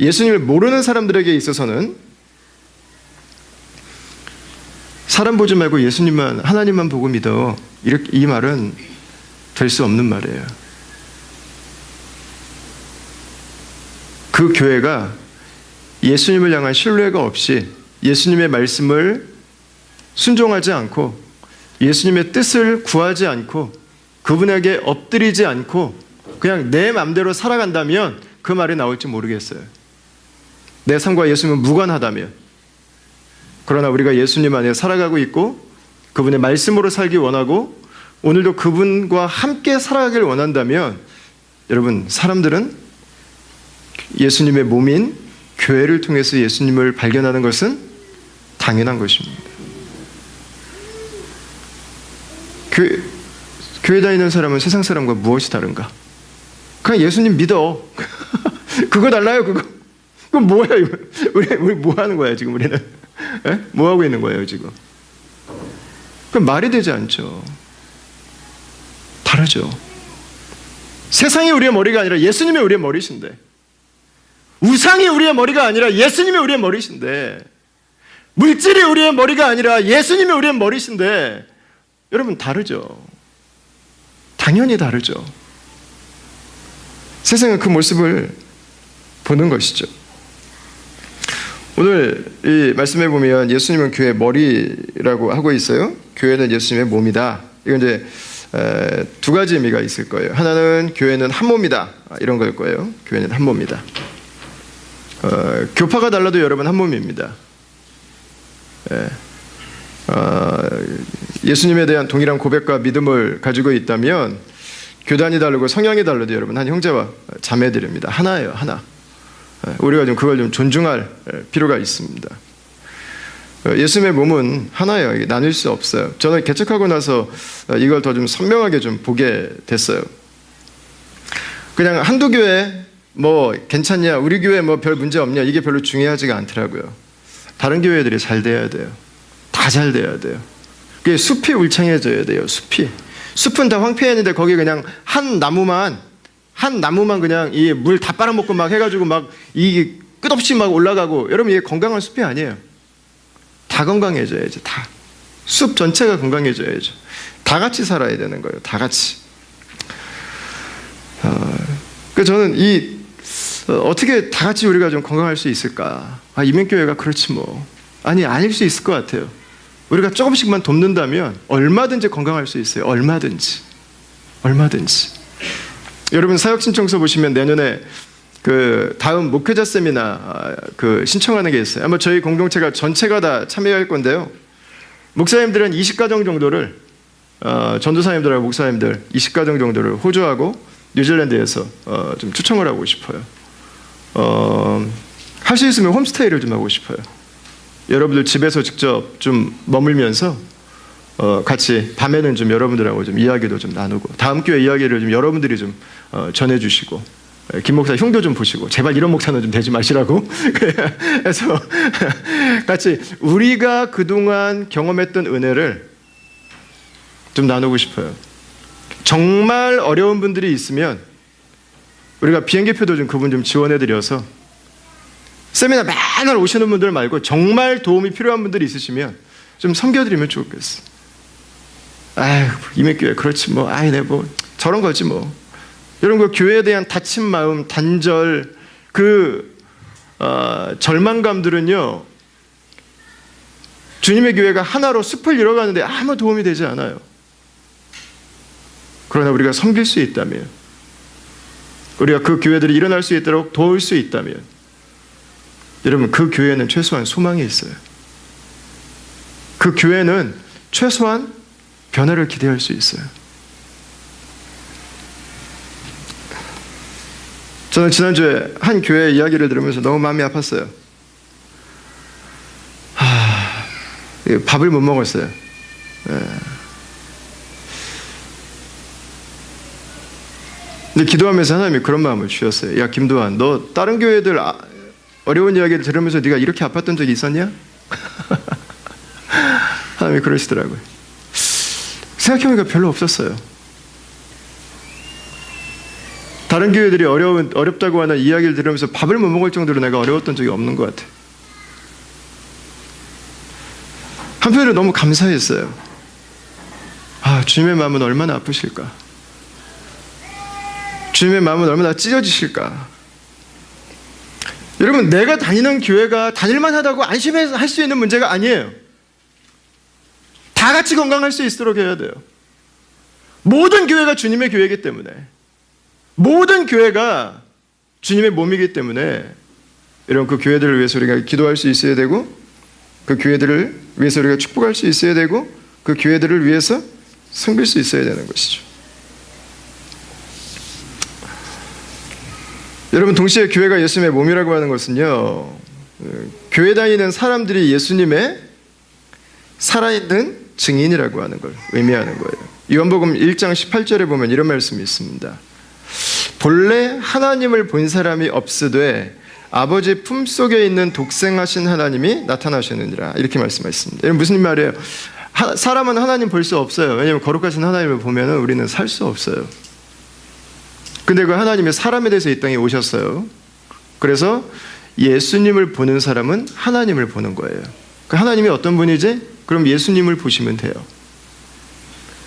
예수님을 모르는 사람들에게 있어서는 사람 보지 말고 예수님만, 하나님만 보고 믿어, 이 말은 될 수 없는 말이에요. 그 교회가 예수님을 향한 신뢰가 없이 예수님의 말씀을 순종하지 않고 예수님의 뜻을 구하지 않고 그분에게 엎드리지 않고 그냥 내 맘대로 살아간다면 그 말이 나올지 모르겠어요. 내 삶과 예수님은 무관하다면. 그러나 우리가 예수님 안에 살아가고 있고 그분의 말씀으로 살기 원하고 오늘도 그분과 함께 살아가길 원한다면 여러분, 사람들은 예수님의 몸인 교회를 통해서 예수님을 발견하는 것은 당연한 것입니다. 교회 다니는 사람은 세상 사람과 무엇이 다른가? 그냥 예수님 믿어. 그거 달라요, 그거. 그럼 뭐야, 이거? 우리 뭐 하는 거야, 지금 우리는? 에? 뭐 하고 있는 거예요, 지금? 그럼 말이 되지 않죠. 다르죠. 세상이 우리의 머리가 아니라 예수님이 우리의 머리신데, 우상이 우리의 머리가 아니라 예수님이 우리의 머리신데, 물질이 우리의 머리가 아니라 예수님이 우리의 머리신데, 여러분 다르죠. 당연히 다르죠. 세상은 그 모습을 보는 것이죠. 오늘 이 말씀에 보면 예수님은 교회의 머리라고 하고 있어요. 교회는 예수님의 몸이다. 이건 이제 두 가지 의미가 있을 거예요. 하나는 교회는 한 몸이다, 이런 걸 거예요. 교회는 한 몸이다. 교파가 달라도 여러분 한 몸입니다. 예수님에 대한 동일한 고백과 믿음을 가지고 있다면 교단이 다르고 성향이 달라도 여러분 한 형제와 자매들입니다. 하나예요, 하나. 우리가 좀 그걸 좀 존중할 필요가 있습니다. 예수님의 몸은 하나예요. 이게 나눌 수 없어요. 저는 개척하고 나서 이걸 더 좀 선명하게 좀 보게 됐어요. 그냥 한두 교회 뭐 괜찮냐, 우리 교회 뭐 별 문제 없냐, 이게 별로 중요하지가 않더라고요. 다른 교회들이 잘 돼야 돼요. 다 잘 돼야 돼요. 그게 숲이 울창해져야 돼요. 숲은 다 황폐했는데 거기 그냥 한 나무만 그냥 이 물 다 빨아먹고 막 해가지고 막 이 끝없이 막 올라가고, 여러분 이게 건강한 숲이 아니에요. 다 건강해져야죠. 다. 숲 전체가 건강해져야죠. 다 같이 살아야 되는 거예요. 다 같이. 그래서 저는 어떻게 다 같이 우리가 좀 건강할 수 있을까? 이민교회가 그렇지 뭐. 아닐 수 있을 것 같아요. 우리가 조금씩만 돕는다면 얼마든지 건강할 수 있어요. 얼마든지. 여러분 사역 신청서 보시면 내년에 그 다음 목회자 세미나 그 신청하는 게 있어요. 아마 저희 공동체가 전체가 다 참여할 건데요. 목사님들은 20가정 정도를 전도사님들하고 목사님들 20가정 정도를 호주하고 뉴질랜드에서 좀 초청을 하고 싶어요. 할 수 있으면 홈스테이를 좀 하고 싶어요. 여러분들 집에서 직접 좀 머물면서 같이 밤에는 좀 여러분들하고 좀 이야기도 좀 나누고, 다음 교회 이야기를 좀 여러분들이 좀 전해주시고, 김 목사 흉도 좀 보시고, 제발 이런 목사는 좀 되지 마시라고. 그래서 같이 우리가 그동안 경험했던 은혜를 좀 나누고 싶어요. 정말 어려운 분들이 있으면 우리가 비행기표도 좀 그분 좀 지원해드려서, 세미나 맨날 오시는 분들 말고 정말 도움이 필요한 분들이 있으시면 좀 섬겨드리면 좋겠어. 아유, 이민교회 그렇지 뭐, 내 뭐 저런 거지 뭐. 여러분 그 교회에 대한 다친 마음, 단절, 그 절망감들은요, 주님의 교회가 하나로 숲을 이뤄가는데 아무 도움이 되지 않아요. 그러나 우리가 섬길 수 있다면, 우리가 그 교회들이 일어날 수 있도록 도울 수 있다면, 여러분 그 교회는 최소한 소망이 있어요. 그 교회는 최소한 변화를 기대할 수 있어요. 저는 지난주에 한 교회 이야기를 들으면서 너무 마음이 아팠어요. 밥을 못 먹었어요. 근데 기도하면서 하나님이 그런 마음을 주셨어요. 야 김도환, 너 다른 교회들 어려운 이야기를 들으면서 네가 이렇게 아팠던 적이 있었냐? 하나님이 그러시더라고요. 생각해보니까 별로 없었어요. 다른 교회들이 어렵다고 하는 이야기를 들으면서 밥을 못 먹을 정도로 내가 어려웠던 적이 없는 것 같아요. 한편으로 너무 감사했어요. 주님의 마음은 얼마나 아프실까? 주님의 마음은 얼마나 찢어지실까? 여러분, 내가 다니는 교회가 다닐만하다고 안심할 수 있는 문제가 아니에요. 다 같이 건강할 수 있도록 해야 돼요. 모든 교회가 주님의 교회이기 때문에, 모든 교회가 주님의 몸이기 때문에, 여러분, 그 교회들을 위해서 우리가 기도할 수 있어야 되고, 그 교회들을 위해서 우리가 축복할 수 있어야 되고, 그 교회들을 위해서 섬길 수 있어야 되는 것이죠. 여러분, 동시에 교회가 예수님의 몸이라고 하는 것은요, 교회 다니는 사람들이 예수님의 살아있는 증인이라고 하는 걸 의미하는 거예요. 요한복음 1장 18절에 보면 이런 말씀이 있습니다. 본래 하나님을 본 사람이 없으되 아버지 품속에 있는 독생하신 하나님이 나타나셨느니라, 이렇게 말씀하셨습니다. 이건 무슨 말이에요? 사람은 하나님 볼 수 없어요. 왜냐하면 거룩하신 하나님을 보면 우리는 살 수 없어요. 근데 그 하나님이 사람에 대해서 이 땅에 오셨어요. 그래서 예수님을 보는 사람은 하나님을 보는 거예요. 그 하나님이 어떤 분이지? 그럼 예수님을 보시면 돼요.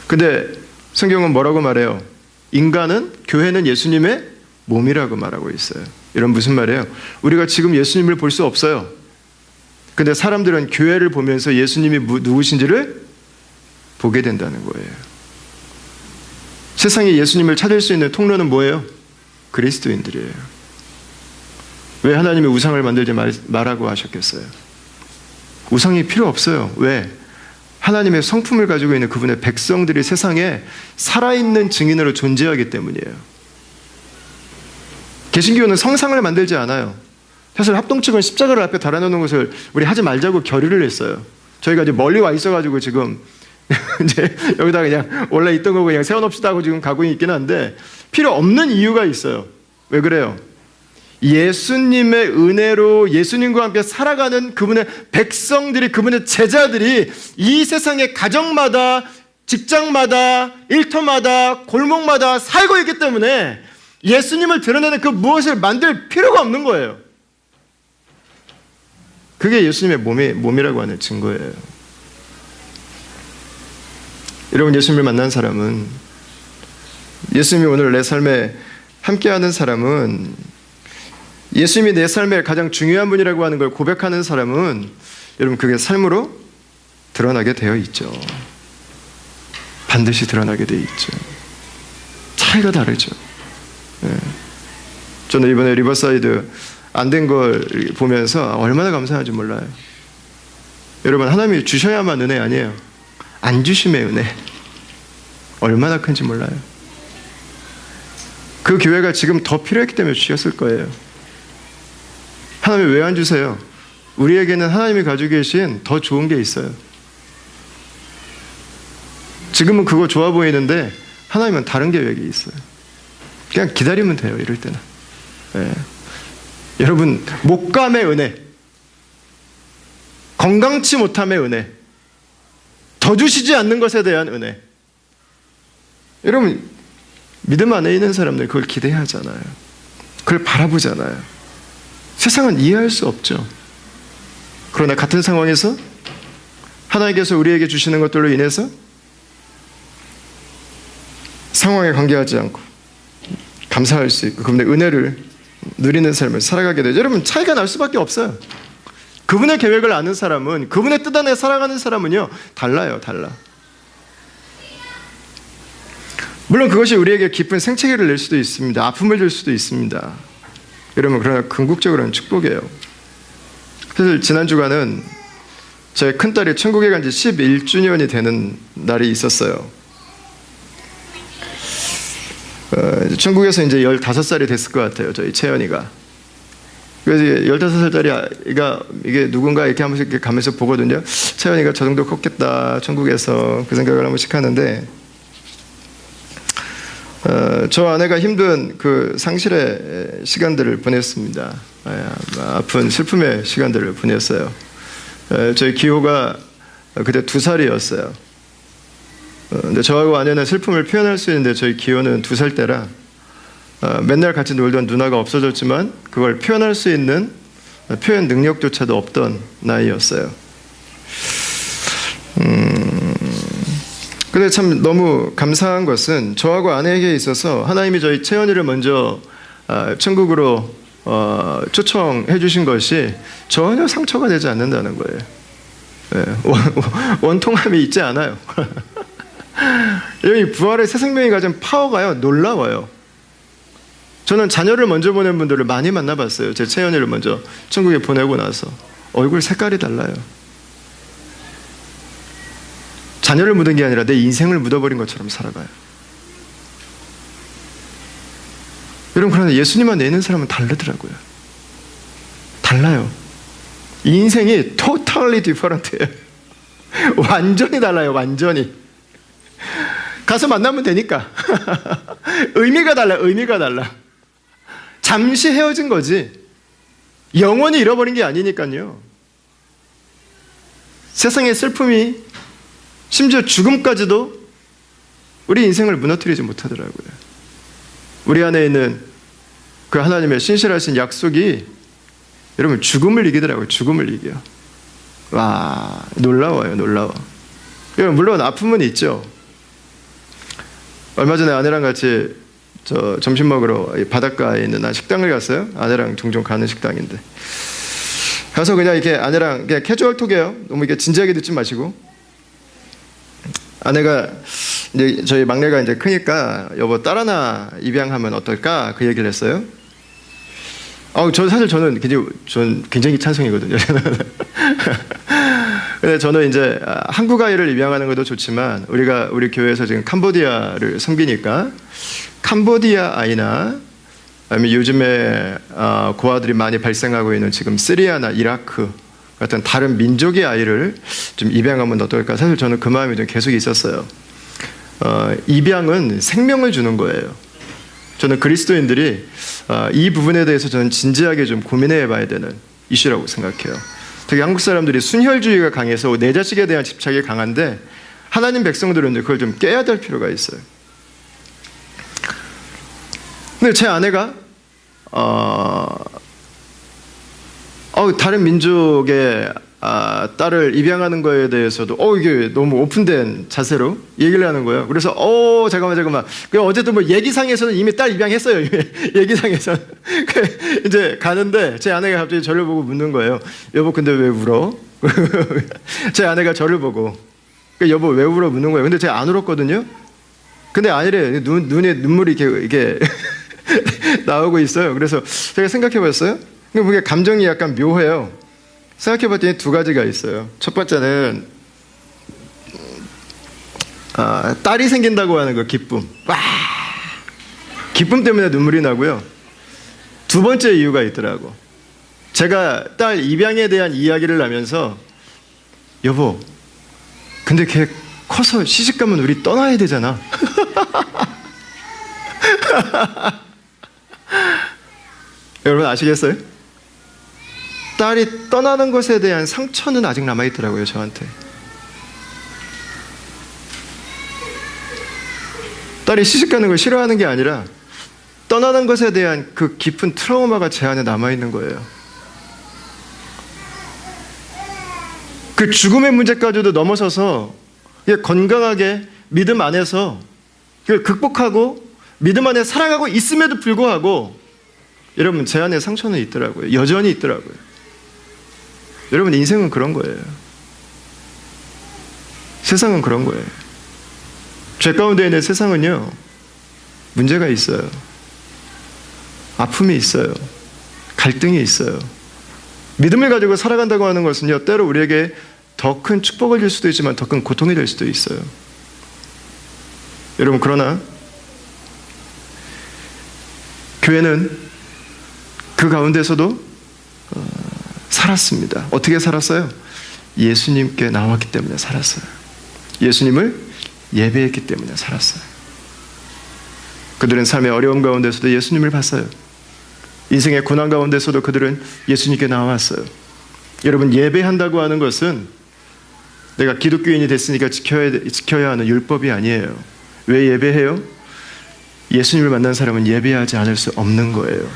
근데 성경은 뭐라고 말해요? 인간은, 교회는 예수님의 몸이라고 말하고 있어요. 이런 무슨 말이에요? 우리가 지금 예수님을 볼 수 없어요. 근데 사람들은 교회를 보면서 예수님이 누구신지를 보게 된다는 거예요. 세상에 예수님을 찾을 수 있는 통로는 뭐예요? 그리스도인들이에요. 왜 하나님이 우상을 만들지 말라고 하셨겠어요? 우상이 필요 없어요. 왜? 하나님의 성품을 가지고 있는 그분의 백성들이 세상에 살아있는 증인으로 존재하기 때문이에요. 개신교는 성상을 만들지 않아요. 사실 합동측은 십자가를 앞에 달아놓는 것을 우리 하지 말자고 결의를 했어요. 저희가 이제 멀리 와 있어가지고 지금 이제 여기다 그냥 원래 있던 거 그냥 세워놓읍시다 하고 지금 가고 있긴 한데, 필요 없는 이유가 있어요. 왜 그래요? 예수님의 은혜로 예수님과 함께 살아가는 그분의 백성들이, 그분의 제자들이 이 세상의 가정마다, 직장마다, 일터마다, 골목마다 살고 있기 때문에 예수님을 드러내는 그 무엇을 만들 필요가 없는 거예요. 그게 예수님의 몸이라고 하는 증거예요. 여러분, 예수님을 만난 사람은, 예수님이 오늘 내 삶에 함께하는 사람은, 예수님이 내 삶의 가장 중요한 분이라고 하는 걸 고백하는 사람은, 여러분, 그게 삶으로 드러나게 되어 있죠. 반드시 드러나게 되어 있죠. 차이가 다르죠. 네. 저는 이번에 리버사이드 안 된 걸 보면서 얼마나 감사한지 몰라요. 여러분, 하나님이 주셔야만 은혜 아니에요. 안 주심의 은혜 얼마나 큰지 몰라요. 그 교회가 지금 더 필요했기 때문에 주셨을 거예요. 하나님이 왜 안 주세요? 우리에게는 하나님이 가지고 계신 더 좋은 게 있어요. 지금은 그거 좋아 보이는데 하나님은 다른 계획이 있어요. 그냥 기다리면 돼요. 이럴 때는. 네. 여러분, 목감의 은혜, 건강치 못함의 은혜, 더 주시지 않는 것에 대한 은혜. 여러분, 믿음 안에 있는 사람들 그걸 기대하잖아요. 그걸 바라보잖아요. 세상은 이해할 수 없죠. 그러나 같은 상황에서 하나님께서 우리에게 주시는 것들로 인해서 상황에 관계하지 않고 감사할 수 있고 그분의 은혜를 누리는 삶을 살아가게 되죠. 여러분, 차이가 날 수밖에 없어요. 그분의 계획을 아는 사람은, 그분의 뜻 안에 살아가는 사람은요, 달라요. 달라. 물론 그것이 우리에게 깊은 생채기를 낼 수도 있습니다. 아픔을 줄 수도 있습니다. 여러분, 그러나 궁극적으로는 축복이에요. 사실 지난 주간은 제 큰딸이 천국에 간 지 11주년이 되는 날이 있었어요. 천국에서 이제 15살이 됐을 것 같아요. 저희 채연이가. 그래서 15살짜리 아이가 이게 누군가 이렇게 하면서 이렇게 가면서 보거든요. 채연이가 저 정도 컸겠다, 천국에서. 그 생각을 한 번씩 하는데, 저 아내가 힘든 그 상실의 시간들을 보냈습니다. 아픈 슬픔의 시간들을 보냈어요. 저희 기호가 그때 2살이었어요. 근데 저하고 아내는 슬픔을 표현할 수 있는데 저희 기호는 2살 때라 맨날 같이 놀던 누나가 없어졌지만 그걸 표현할 수 있는 표현 능력조차도 없던 나이였어요. 근데 참 너무 감사한 것은 저하고 아내에게 있어서 하나님이 저희 채연이를 먼저 천국으로 초청해 주신 것이 전혀 상처가 되지 않는다는 거예요. 원통함이 있지 않아요. 이 부활의 새 생명이 가진 파워가요, 놀라워요. 저는 자녀를 먼저 보낸 분들을 많이 만나봤어요. 제 채연이를 먼저 천국에 보내고 나서 얼굴 색깔이 달라요. 자녀를 묻은 게 아니라 내 인생을 묻어버린 것처럼 살아가요. 여러분, 그러나 예수님만 내는 사람은 다르더라고요. 달라요. 이 인생이 totally different예요. 완전히 달라요. 완전히. 가서 만나면 되니까. 의미가 달라. 의미가 달라. 잠시 헤어진 거지 영원히 잃어버린 게 아니니까요. 세상의 슬픔이 심지어 죽음까지도 우리 인생을 무너뜨리지 못하더라고요. 우리 안에 있는 그 하나님의 신실하신 약속이 여러분 죽음을 이기더라고요. 죽음을 이겨요. 와, 놀라워요. 놀라워. 여러분, 물론 아픔은 있죠. 얼마 전에 아내랑 같이 점심 먹으러 바닷가에 있는 식당을 갔어요. 아내랑 종종 가는 식당인데 가서 그냥 이렇게 아내랑 그냥 캐주얼 톡이에요. 너무 이렇게 진지하게 듣지 마시고, 아내가 이제 저희 막내가 이제 크니까 여보 딸 하나 입양하면 어떨까 그 얘기를 했어요. 저는 굉장히 찬성이거든요. 근데 저는 이제 한국 아이를 입양하는 것도 좋지만 우리 교회에서 지금 캄보디아를 섬기니까 캄보디아 아이나 아니면 요즘에 고아들이 많이 발생하고 있는 지금 시리아나 이라크 같은 다른 민족의 아이를 좀 입양하면 어떨까. 사실 저는 그 마음이 좀 계속 있었어요. 입양은 생명을 주는 거예요. 저는 그리스도인들이 이 부분에 대해서 저는 진지하게 좀 고민해 봐야 되는 이슈라고 생각해요. 특히 한국 사람들이 순혈주의가 강해서 내 자식에 대한 집착이 강한데 하나님 백성들은 그걸 좀 깨야 될 필요가 있어요. 근데 제 아내가 다른 민족의 딸을 입양하는 거에 대해서도 이게 너무 오픈된 자세로 얘기를 하는 거예요. 그래서 잠깐만. 어제도 뭐 얘기상에서는 이미 딸 입양했어요. 얘기상에서는. 이제 가는데 제 아내가 갑자기 저를 보고 묻는 거예요. 여보, 근데 왜 울어? 제 아내가 저를 보고 여보 왜 울어 묻는 거예요. 근데 제가 안 울었거든요. 근데 아니래. 눈에 눈물이 이렇게 나오고 있어요. 그래서 제가 생각해봤어요. 그게 감정이 약간 묘해요. 생각해봤더니 2가지가 있어요. 첫 번째는 딸이 생긴다고 하는 그 기쁨. 와! 기쁨 때문에 눈물이 나고요. 2번째 이유가 있더라고. 제가 딸 입양에 대한 이야기를 하면서 여보, 근데 걔 커서 시집가면 우리 떠나야 되잖아. 여러분 아시겠어요? 딸이 떠나는 것에 대한 상처는 아직 남아있더라고요, 저한테. 딸이 시집가는 걸 싫어하는 게 아니라 떠나는 것에 대한 그 깊은 트라우마가 제 안에 남아있는 거예요. 그 죽음의 문제까지도 넘어서서 건강하게 믿음 안에서 그걸 극복하고 믿음 안에 살아가고 있음에도 불구하고 여러분 제 안에 상처는 있더라고요. 여전히 있더라고요. 여러분 인생은 그런 거예요. 세상은 그런 거예요. 죄 가운데 있는 세상은요 문제가 있어요. 아픔이 있어요. 갈등이 있어요. 믿음을 가지고 살아간다고 하는 것은요 때로 우리에게 더 큰 축복을 줄 수도 있지만 더 큰 고통이 될 수도 있어요. 여러분 그러나 교회는 그 가운데서도 살았습니다. 어떻게 살았어요? 예수님께 나왔기 때문에 살았어요. 예수님을 예배했기 때문에 살았어요. 그들은 삶의 어려움 가운데서도 예수님을 봤어요. 인생의 고난 가운데서도 그들은 예수님께 나왔어요. 여러분 예배한다고 하는 것은 내가 기독교인이 됐으니까 지켜야 하는 율법이 아니에요. 왜 예배해요? 예수님을 만난 사람은 예배하지 않을 수 없는 거예요.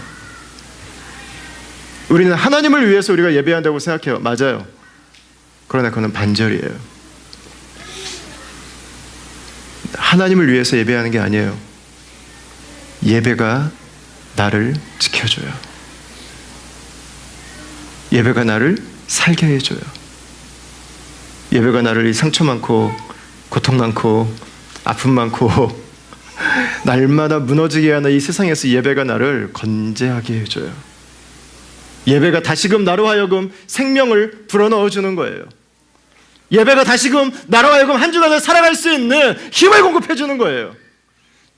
우리는 하나님을 위해서 우리가 예배한다고 생각해요. 맞아요. 그러나 그건 반절이에요. 하나님을 위해서 예배하는 게 아니에요. 예배가 나를 지켜줘요. 예배가 나를 살게 해줘요. 예배가 나를 이 상처 많고 고통 많고 아픔 많고 날마다 무너지게 하는 이 세상에서 예배가 나를 건재하게 해줘요. 예배가 다시금 나로 하여금 생명을 불어넣어주는 거예요. 예배가 다시금 나로 하여금 한 주간을 살아갈 수 있는 힘을 공급해주는 거예요.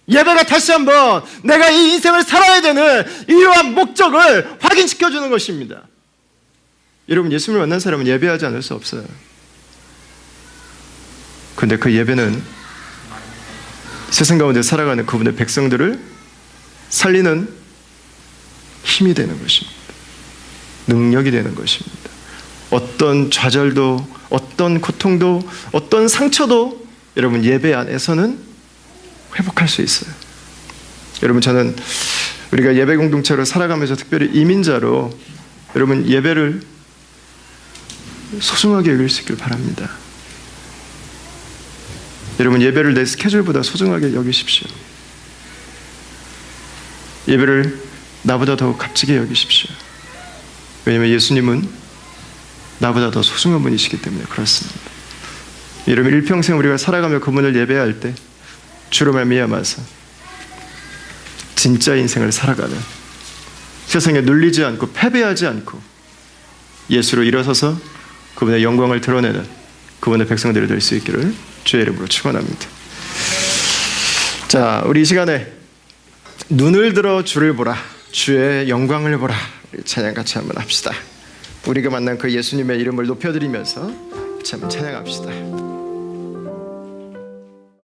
예배가 다시 한번 내가 이 인생을 살아야 되는 이러한 목적을 확인시켜주는 것입니다. 여러분, 예수님을 만난 사람은 예배하지 않을 수 없어요. 그런데 그 예배는 세상 가운데 살아가는 그분의 백성들을 살리는 힘이 되는 것입니다. 능력이 되는 것입니다. 어떤 좌절도, 어떤 고통도, 어떤 상처도 여러분 예배 안에서는 회복할 수 있어요. 여러분, 저는 우리가 예배 공동체로 살아가면서 특별히 이민자로 여러분 예배를 소중하게 여길 수 있길 바랍니다. 여러분, 예배를 내 스케줄보다 소중하게 여기십시오. 예배를 나보다 더 값지게 여기십시오. 왜냐하면 예수님은 나보다 더 소중한 분이시기 때문에 그렇습니다. 여러분, 일평생 우리가 살아가며 그분을 예배할 때 주로 말미암아서 진짜 인생을 살아가는, 세상에 눌리지 않고 패배하지 않고 예수로 일어서서 그분의 영광을 드러내는 그분의 백성들이 될 수 있기를 주의 이름으로 축원합니다. 자, 우리 이 시간에 눈을 들어 주를 보라, 주의 영광을 보라, 찬양 같이 한번 합시다. 우리가 만난 그 예수님의 이름을 높여드리면서 같이 한번 찬양합시다.